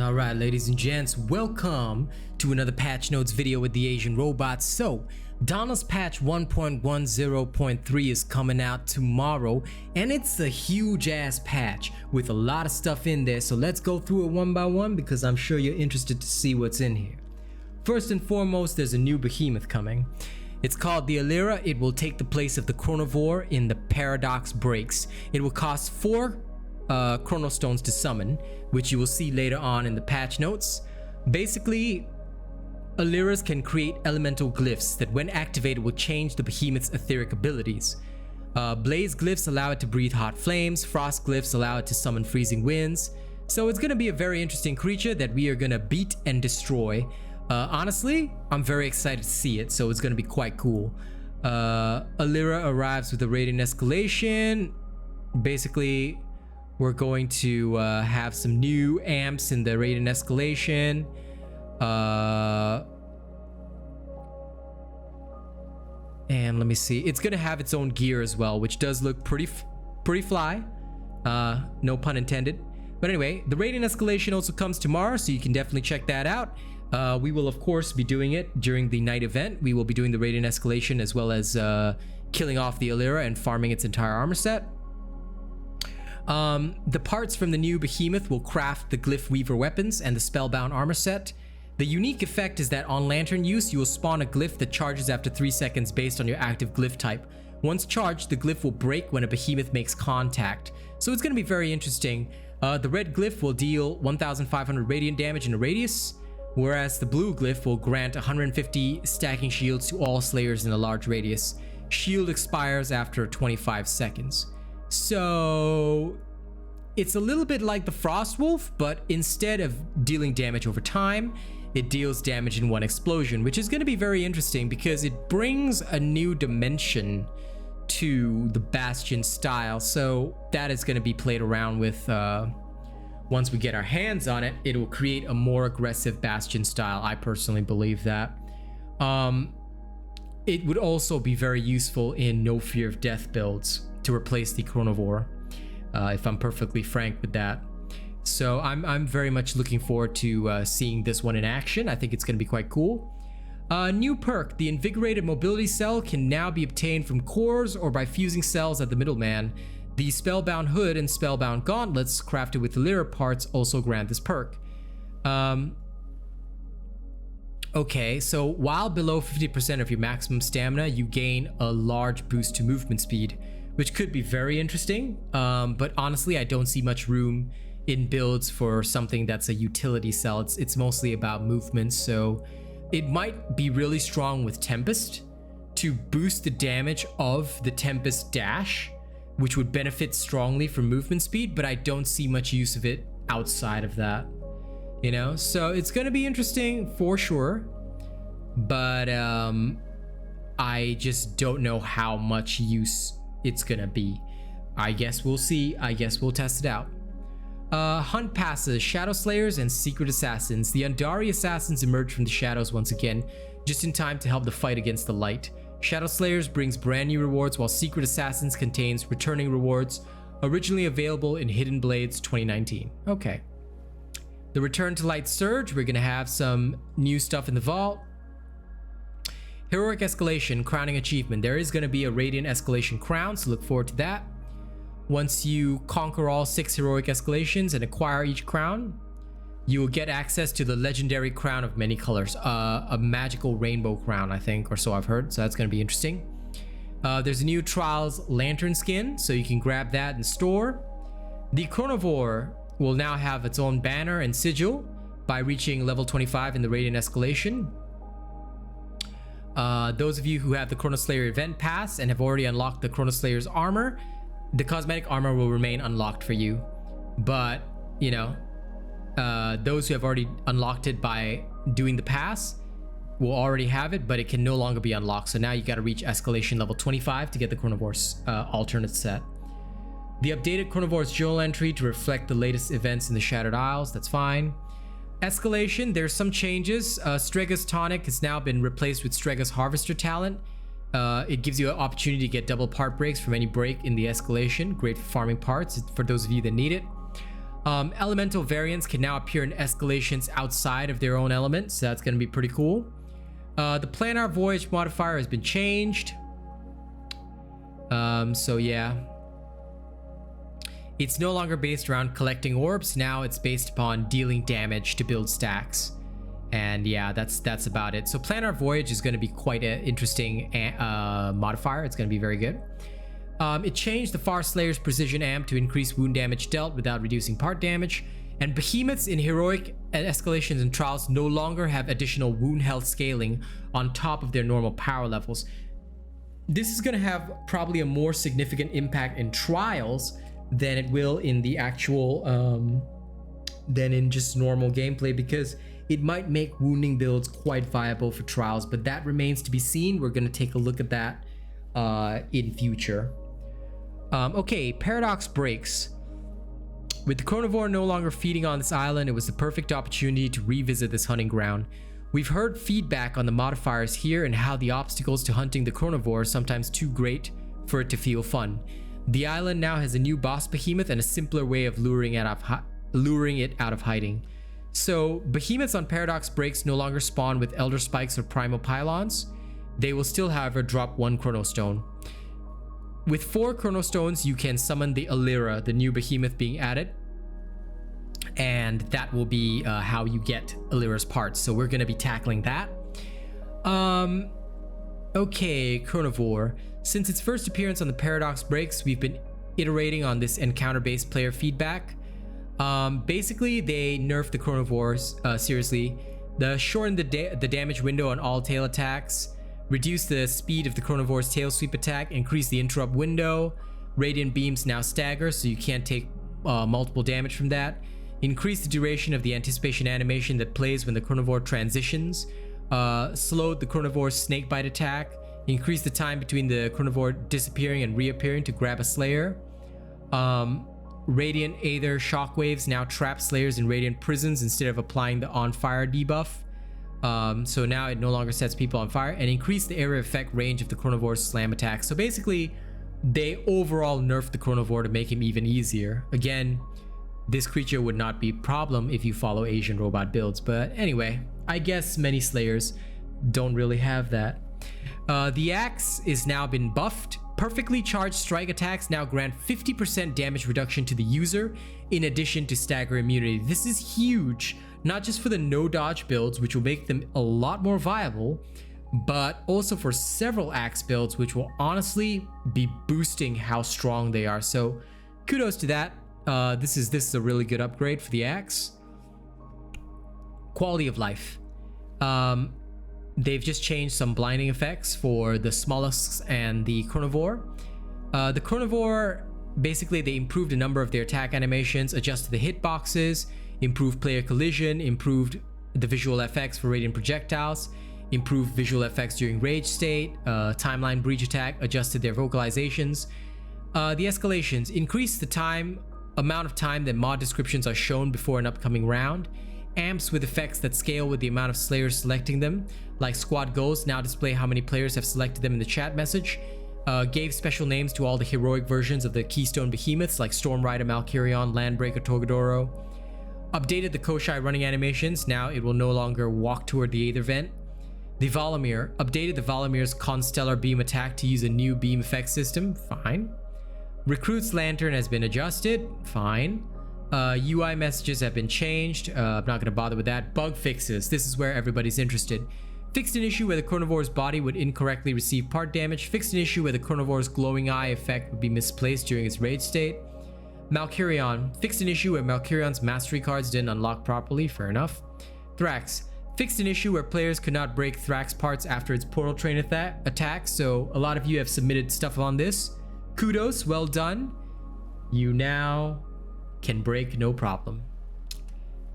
Alright, ladies and gents, welcome to another patch notes video with the Asian Robots. So, Dauntless patch 1.10.3 is coming out tomorrow, and it's a huge ass patch with a lot of stuff in there. So let's go through it one by one because I'm sure you're interested to see what's in here. First and foremost, there's a new behemoth coming. It's called the Alira. It will take the place of the Chronovoir in the Paradox breaks. It will cost 4 chronostones to summon, which you will see later on in the patch notes. Basically, Aliras can create elemental glyphs that when activated will change the behemoth's etheric abilities. Blaze glyphs allow it to breathe hot flames, frost glyphs allow it to summon freezing winds. So it's going to be a very interesting creature that we are going to beat and destroy. Honestly, I'm very excited to see it, so it's going to be quite cool. Alira arrives with a radiant escalation. Basically, we're going to have some new amps in the radiant escalation. And let me see. It's gonna have its own gear as well, which does look pretty fly. No pun intended. But anyway, the radiant escalation also comes tomorrow, so you can definitely check that out. We will of course be doing it during the night event. We will be doing the radiant escalation as well as killing off the Alira and farming its entire armor set. The parts from the new behemoth will craft the glyph weaver weapons and the spellbound armor set. The unique effect is that on lantern use, you will spawn a glyph that charges after 3 seconds based on your active glyph type. Once charged, the glyph will break when a behemoth makes contact. So it's going to be very interesting. The red glyph will deal 1,500 radiant damage in a radius, whereas the blue glyph will grant 150 stacking shields to all slayers in a large radius. Shield expires after 25 seconds. So it's a little bit like the Frost Wolf, but instead of dealing damage over time, it deals damage in one explosion, which is going to be very interesting because it brings a new dimension to the Bastion style. So that is going to be played around with. Once we get our hands on it, it will create a more aggressive Bastion style. I personally believe that. It would also be very useful in No Fear of Death builds to replace the Chronovoir, if I'm perfectly frank with that. So I'm very much looking forward to seeing this one in action. I think it's going to be quite cool. New perk, the Invigorated mobility cell can now be obtained from cores or by fusing cells at the middleman. The Spellbound Hood and Spellbound Gauntlets crafted with Alira parts also grant this perk. Okay, so while below 50% of your maximum stamina, you gain a large boost to movement speed, which could be very interesting. But honestly, I don't see much room in builds for something that's a utility cell. It's mostly about movement, so it might be really strong with Tempest to boost the damage of the Tempest dash, which would benefit strongly from movement speed, but I don't see much use of it outside of that, you know? So it's gonna be interesting for sure, but I just don't know how much use it's gonna be. I guess we'll see. I guess we'll test it out. Hunt passes, Shadow Slayers and Secret Assassins. The Undari Assassins emerge from the shadows once again, just in time to help the fight against the light. Shadow Slayers brings brand new rewards, while Secret Assassins contains returning rewards originally available in Hidden Blades 2019. Okay. The Return to Light Surge, we're gonna have some new stuff in the vault. Heroic Escalation, crowning achievement. There is gonna be a Radiant Escalation crown, so look forward to that. Once you conquer all 6 heroic escalations and acquire each crown, you will get access to the legendary crown of many colors, a magical rainbow crown, I think, or so I've heard. So that's going to be interesting. There's a new Trials Lantern skin, so you can grab that and store. The Chronovoir will now have its own banner and sigil by reaching level 25 in the Radiant Escalation. Those of you who have the Chronoslayer event pass and have already unlocked the Chronoslayer's armor, the cosmetic armor will remain unlocked for you. But, you know, those who have already unlocked it by doing the pass will already have it, but it can no longer be unlocked. So now you got to reach escalation level 25 to get the Chronovore's alternate set. The updated Chronovore's journal entry to reflect the latest events in the Shattered Isles. That's fine. Escalation, there's some changes. Strega's Tonic has now been replaced with Strega's Harvester talent. It gives you an opportunity to get double part breaks from any break in the escalation. Great for farming parts for those of you that need it. Elemental variants can now appear in escalations outside of their own element, so that's going to be pretty cool. The planar voyage modifier has been changed. So yeah. It's no longer based around collecting orbs. Now it's based upon dealing damage to build stacks. And yeah, that's about it. So planar voyage is going to be quite an interesting modifier. It's going to be very good. It changed the Far Slayer's precision amp to increase wound damage dealt without reducing part damage. And behemoths in heroic escalations and trials no longer have additional wound health scaling on top of their normal power levels. This is going to have probably a more significant impact in trials than it will in the actual than in just normal gameplay, because it might make wounding builds quite viable for trials, but that remains to be seen. We're going to take a look at that in future. Okay, paradox breaks. With the Chronovoir no longer feeding on this island, it was the perfect opportunity to revisit this hunting ground. We've heard feedback on the modifiers here and how the obstacles to hunting the Chronovoir are sometimes too great for it to feel fun. The island now has a new boss behemoth and a simpler way of luring it out of hiding. So behemoths on paradox breaks no longer spawn with elder spikes or primal pylons. They will still, however, drop 1 chronostone. With 4 chronostones, you can summon the Alira, the new behemoth being added, and that will be how you get Alira's parts. So we're going to be tackling that. Okay, Chronovoir. Since its first appearance on the Paradox breaks, we've been iterating on this encounter-based player feedback. Basically, they nerfed the Chronovores seriously. They shortened the damage window on all tail attacks, reduced the speed of the Chronovore's tail sweep attack, increased the interrupt window. Radiant beams now stagger, so you can't take multiple damage from that. Increased the duration of the anticipation animation that plays when the Chronovore transitions. Slowed the Chronovore's snakebite attack. Increased the time between the Chronovore disappearing and reappearing to grab a Slayer. Radiant Aether shockwaves now trap Slayers in Radiant prisons instead of applying the on fire debuff. So now it no longer sets people on fire, and increased the area effect range of the Chronovore's slam attack. So basically, they overall nerfed the Chronovore to make him even easier. Again, this creature would not be a problem if you follow Asian robot builds, but anyway, I guess many Slayers don't really have that. The axe is now been buffed. Perfectly charged strike attacks now grant 50% damage reduction to the user, in addition to stagger immunity. This is huge, not just for the no dodge builds, which will make them a lot more viable, but also for several axe builds, which will honestly be boosting how strong they are. So kudos to that. This is a really good upgrade for the axe. Quality of life. They've just changed some blinding effects for the mollusks and the Chronovore. The Chronovore, basically they improved a number of their attack animations, adjusted the hitboxes, improved player collision, improved the visual effects for radiant projectiles, improved visual effects during rage state, timeline breach attack, adjusted their vocalizations. The escalations increased the amount of time that mod descriptions are shown before an upcoming round. Amps with effects that scale with the amount of Slayers selecting them, like squad goals now display how many players have selected them in the chat message. Gave special names to all the heroic versions of the Keystone Behemoths like Stormrider, Malkirion, Landbreaker, Torgadoro. Updated the Koshai running animations, now it will no longer walk toward the Aether vent. The Valamir, updated the Valamir's Constellar beam attack to use a new beam effect system, fine. Recruit's Lantern has been adjusted, fine. UI messages have been changed. I'm not going to bother with that. Bug fixes. This is where everybody's interested. Fixed an issue where the Chronovore's body would incorrectly receive part damage. Fixed an issue where the Chronovore's glowing eye effect would be misplaced during its rage state. Malkirion. Fixed an issue where Malkirion's mastery cards didn't unlock properly. Fair enough. Thrax. Fixed an issue where players could not break Thrax parts after its portal train attack. So a lot of you have submitted stuff on this. Kudos. Well done. You now can break no problem.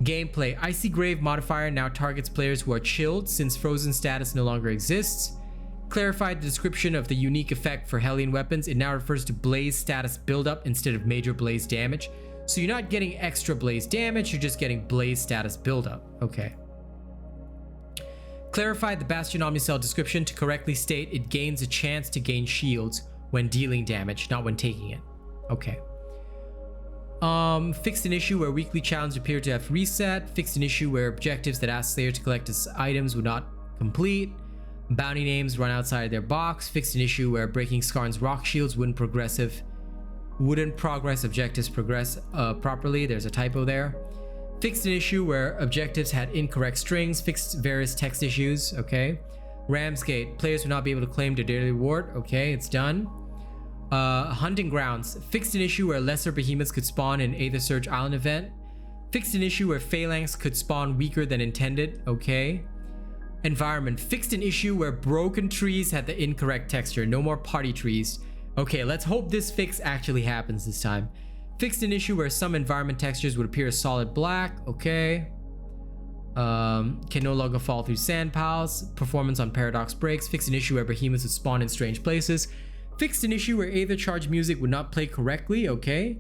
Gameplay. Icy Grave modifier now targets players who are chilled since frozen status no longer exists. Clarified the description of the unique effect for Hellion weapons. It now refers to blaze status buildup instead of major blaze damage. So you're not getting extra blaze damage, you're just getting blaze status buildup. Okay. Clarified the Bastion Omnicell description to correctly state it gains a chance to gain shields when dealing damage, not when taking it. Okay. Fixed an issue where weekly challenges appear to have reset. Fixed an issue where objectives that ask Slayer to collect his items would not complete. Bounty names run outside their box. Fixed an issue where breaking Skarn's rock shields wouldn't progress objectives properly. There's a typo there. Fixed an issue where objectives had incorrect strings. Fixed various text issues. Okay. Ramsgate, players will not be able to claim their daily reward. Okay, it's done. Hunting grounds, fixed an issue where lesser behemoths could spawn in Aether Surge Island event. Fixed an issue where phalanx could spawn weaker than intended. Okay. Environment, fixed an issue where broken trees had the incorrect texture. No more party trees. Okay, let's hope this fix actually happens this time. Fixed an issue where some environment textures would appear as solid black. Okay. Can no longer fall through sand piles. Performance on paradox breaks. Fixed an issue where behemoths would spawn in strange places. Fixed an issue where Aether Charge music would not play correctly. Okay.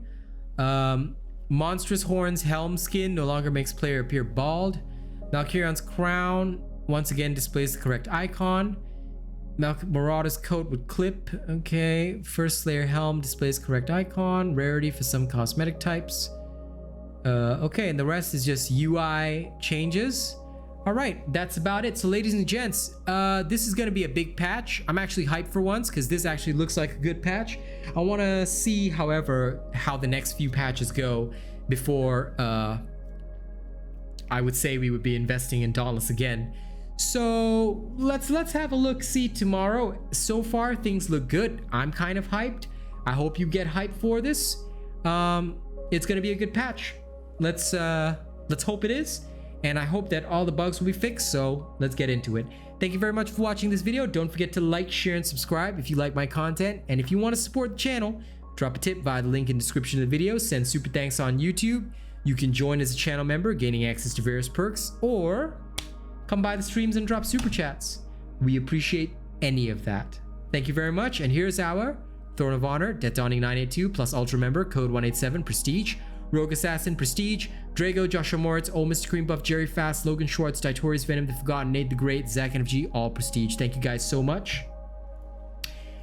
Monstrous Horns helm skin no longer makes player appear bald. Valkyrion's crown once again displays the correct icon. Marauder's coat would clip. Okay. First Slayer helm displays correct icon. Rarity for some cosmetic types. Okay, and the rest is just UI changes. All right, that's about it. So ladies and gents, this is gonna be a big patch. I'm actually hyped for once because this actually looks like a good patch. I want to see, however, how the next few patches go before I would say we would be investing in Dauntless again. So let's have a look see tomorrow. So far things look good. I'm kind of hyped. I hope you get hyped for this. It's gonna be a good patch. Let's hope it is, and I hope that all the bugs will be fixed. So let's get into it. Thank you very much for watching this video. Don't forget to like, share, and subscribe if you like my content, and if you want to support the channel, drop a tip via the link in the description of the video. Send super thanks on YouTube. You can join as a channel member, gaining access to various perks, or come by the streams and drop super chats. We appreciate any of that. Thank you very much, and here's our Throne of Honor, Death Dawning 982 plus Ultra member, code 187, Prestige, Rogue Assassin, Prestige, Drago, Joshua Moritz, Old Mr. Cream Buff, Jerry Fast, Logan Schwartz, Titorius Venom, The Forgotten, Nate the Great, Zach NFG, all Prestige. Thank you guys so much.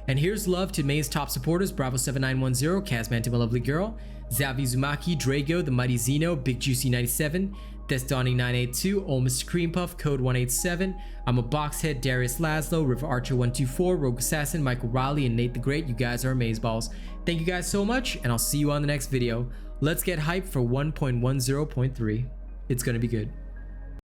And here's love to May's top supporters: Bravo7910, Kazman to my lovely girl, Zavi Zumaki, Drago, The Mighty Xeno, Big Juicy 97, Death Dawning 982, Old Mr. Cream Puff, code 187, I'm a Boxhead, Darius Laszlo, River Archer 124, Rogue Assassin, Michael Riley, and Nate the Great. You guys are amazeballs. Thank you guys so much, and I'll see you on the next video. Let's get hyped for 1.10.3. It's gonna be good.